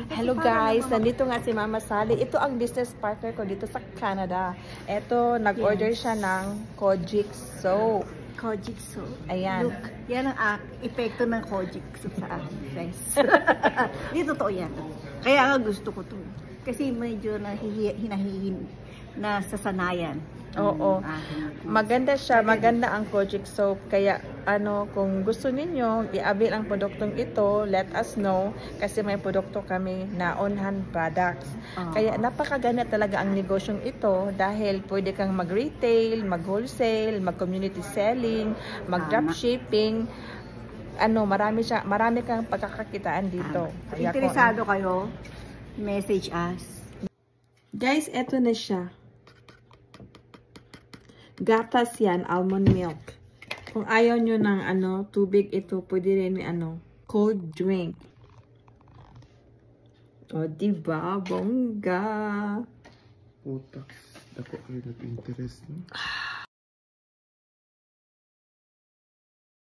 Hello guys, nandito nga si Mama Sally. Ito ang business partner ko dito sa Canada. Ito, nag-order siya ng Kojic soap. Kojic soap. Ayan. Look, yan ang epekto ng Kojic soap sa akin, guys. Hindi totoo yan. Kaya nga gusto ko to. Kasi medyo hinahihin na sasanayan. Oo. Maganda siya, maganda ang Kojic soap. Kaya kung gusto ninyo i-avail ang produktong ito, let us know kasi may produkto kami na on-hand products. Kaya napakaganda talaga ang negosyong ito dahil pwede kang mag-retail, mag-wholesale, mag-community selling, mag-dropshipping. Marami kang pagkakakitaan dito. Kaya interesado kayo, message us. Guys, eto na siya. Gatas yan, almond milk. Kung ayaw nyo ng tubig, ito pwede rin cold drink. O, diba? Bongga! Puta, ako kayo nag-interest, no?